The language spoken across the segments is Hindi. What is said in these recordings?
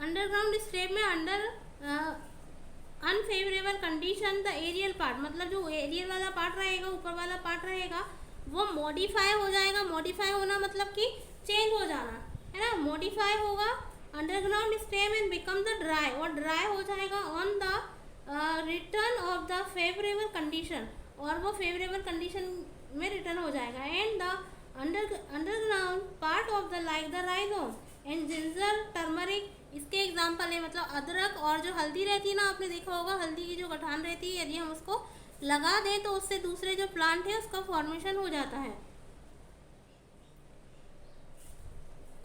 अंडरग्राउंड स्टेप में under unfavourable condition the aerial part, मतलब जो एरियल वाला पार्ट रहेगा, ऊपर वाला पार्ट रहेगा, वो मॉडिफाई हो जाएगा। मॉडिफाई होना मतलब कि चेंज हो जाना, है ना। मॉडिफाई होगा underground stem and become the dry, और ड्राई हो जाएगा on the return of the favourable condition, और वो फेवरेबल कंडीशन में रिटर्न हो जाएगा। And the underground part of the like the rhizome and ginger turmeric, इसके एग्जाम्पल है, मतलब अदरक और जो हल्दी रहती है ना, आपने देखा होगा हल्दी की जो गठान रहती है, यदि हम उसको लगा दें तो उससे दूसरे जो प्लांट है उसका फॉर्मेशन हो जाता है।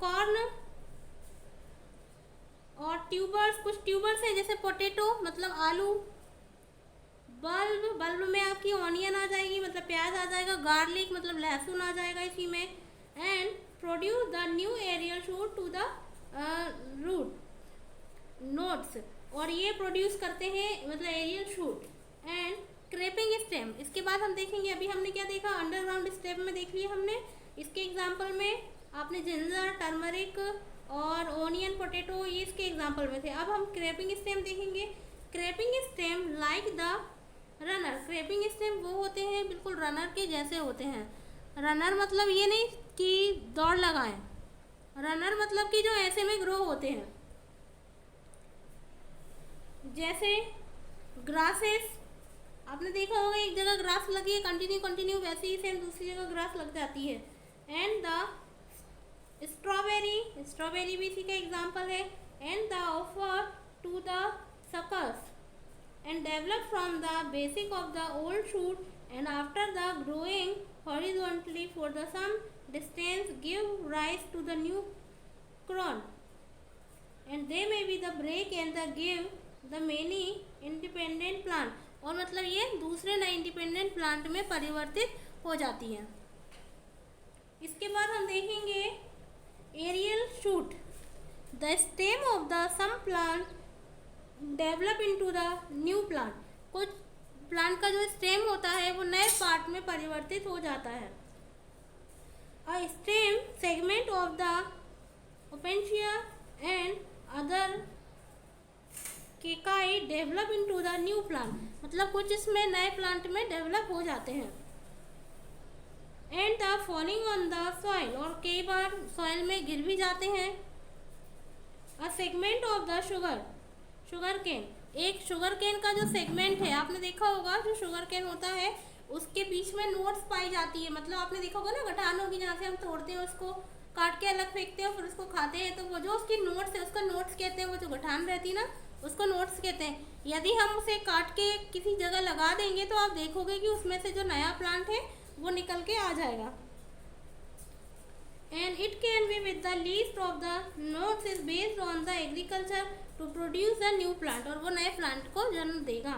कॉर्न और ट्यूबर्स, कुछ ट्यूबर्स हैं जैसे पोटैटो मतलब आलू, बल्ब, बल्ब में आपकी ऑनियन आ जाएगी मतलब प्याज आ जाएगा, गार्लिक मतलब लहसुन आ जाएगा इसी में। And produce the new aerial shoot to the root nodes, और ये प्रोड्यूस करते हैं मतलब aerial shoot. And creeping stem, इसके बाद हम देखेंगे, अभी हमने क्या देखा, अंडरग्राउंड स्टेप में देख लिया हमने, इसके एग्जाम्पल में आपने जिंजर, टर्मरिक और ओनियन, पोटैटो, ये इसके एग्जाम्पल में थे। अब हम क्रेपिंग स्टेम देखेंगे। Creeping stem like the runner, creeping stem वो होते हैं बिल्कुल रनर के जैसे होते हैं। रनर मतलब ये नहीं कि दौड़ लगाएं, रनर मतलब कि जो ऐसे में ग्रो होते हैं, जैसे ग्रासेस, आपने देखा होगा एक जगह ग्रास लगी है कंटिन्यू कंटिन्यू, वैसे ही सेम दूसरी जगह ग्रास लग जाती है। एंड द स्ट्रॉबेरी, स्ट्रॉबेरी भी इसी का एग्जाम्पल है। And the offer to the suckers and develop from the basic of the old shoot, and after the growing horizontally for the some distance give rise to the new crown, and they may be the break and the give the many independent plant, और मतलब ये दूसरे नए इंडिपेंडेंट प्लांट में परिवर्तित हो जाती हैं। इसके बाद हम देखेंगे aerial shoot, the stem of the some plant develop into the new plant, कुछ प्लांट का जो स्टेम होता है वो नए पार्ट में परिवर्तित हो जाता है। A stem segment of the opuntia and other cacti develop into the new plant, मतलब कुछ इसमें नए प्लांट में डेवलप हो जाते हैं। And the falling on the soil, और कई बार सॉइल में गिर भी जाते हैं। A segment of the sugarcane, एक शुगर केन का जो सेगमेंट है, आपने देखा होगा जो शुगर केन होता है उसके बीच में नोट्स पाई जाती है, मतलब आपने देखा होगा ना गठान होगी जहाँ से हम तोड़ते हैं उसको काट के अलग फेंकते हैं फिर उसको खाते हैं, तो वो जो उसकी नोट्स है उसका नोट्स कहते हैं, वो जो गठान रहती है ना उसको नोट्स कहते हैं। यदि हम उसे काट के किसी जगह लगा देंगे तो आप देखोगे कि उसमें से जो नया प्लांट है वो निकल के आ जाएगा। And it can be with the least of the notes is based on the agriculture to produce the new plant, और वो नए प्लांट को जन्म देगा।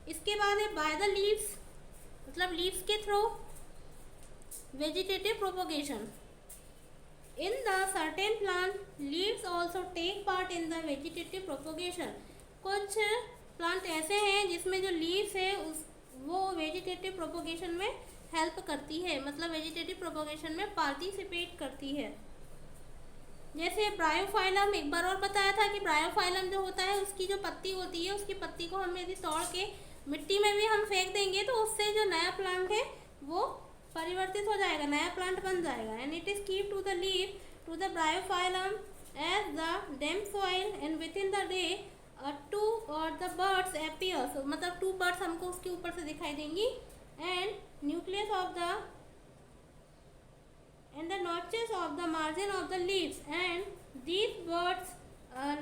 इसके बाद है बाय द लीव्स, मतलब लीव्स के through vegetative propagation. In the certain plant leaves also take part in the vegetative propagation, कुछ प्लांट ऐसे हैं जिसमें जो लीव्स है वो वेजिटेटिव प्रोपोगेशन में हेल्प करती है, मतलब वेजिटेटिव प्रोपोगेशन में पार्टिसिपेट करती है। जैसे ब्रायोफाइलम, एक बार और बताया था कि ब्रायोफाइलम जो होता है उसकी जो पत्ती होती है उसकी पत्ती को हम यदि तोड़ के मिट्टी में भी हम फेंक देंगे तो उससे जो नया प्लांट है वो परिवर्तित हो जाएगा, नया प्लांट बन जाएगा। And it is keep to the leaf to the bryophyllum as the damp soil and within the day two और द बर्ड्स अपीयर्स, मतलब 2 बर्ड्स हमको उसके ऊपर से दिखाई देंगी। And nucleus of the and the notches of the margin of the leaves and these buds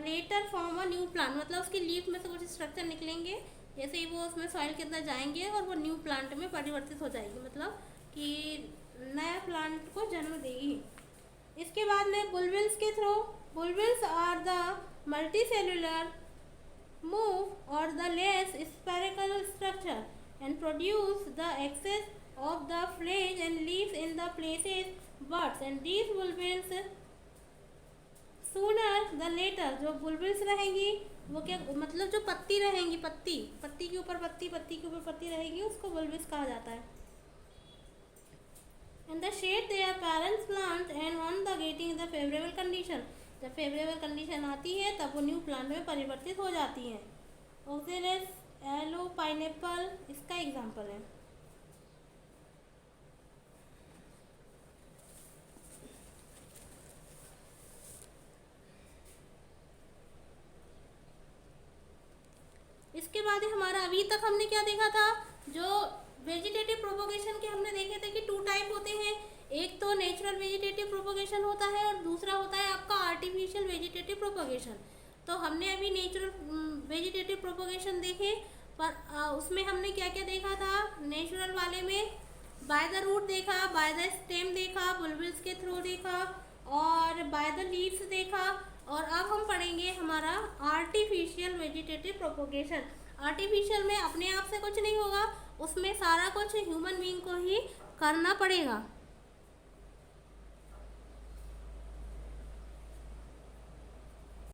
later form a new plant, मतलब उसकी लीफ में से कुछ स्ट्रक्चर निकलेंगे जैसे ही वो उसमें सॉइल के अंदर जाएंगे और वो न्यू प्लांट में परिवर्तित हो जाएगी, मतलब कि नया प्लांट को जन्म देगी। इसके बाद में बुलबिल्स के through, bulbils are the multi cellular move और the less spherical structure and produce the excess of the flesh and leaves in the places buds, and these bulbils sooner the later, जो बुलबिल्स रहेंगी वो क्या मतलब जो पत्ती रहेंगी, पत्ती के ऊपर पत्ती के ऊपर पत्ती रहेगी उसको बुलबिल्स कहा जाता है। and the shade their parents plant and on the getting the favorable condition, जब फेवरेबल कंडीशन आती है तब वो न्यू प्लांट में परिवर्तित हो जाती हैं। ऑक्जेलिस एलो पाइनएप्पल इसका एग्जाम्पल है। इसके बाद हमारा अभी तक हमने क्या देखा था, जो वेजिटेटिव प्रोपोगेशन के हमने देखे थे कि 2 टाइप होते हैं। एक तो नेचुरल वेजिटेटिव प्रोपोगेशन होता है और दूसरा होता है आपका आर्टिफिशियल वेजिटेटिव प्रोपोगेशन। तो हमने अभी नेचुरल वेजिटेटिव प्रोपोगेशन देखे, पर उसमें हमने क्या क्या देखा था। नेचुरल वाले में बाय द रूट देखा, बाय द स्टेम देखा, बुलबुल्स के थ्रू देखा और बाय द लीव्स देखा। और अब हम पढ़ेंगे हमारा आर्टिफिशियल वेजिटेटिव प्रोपोगेशन। आर्टिफिशियल में अपने आप से कुछ नहीं होगा, उसमें सारा कुछ ह्यूमन बीइंग को ही करना पड़ेगा।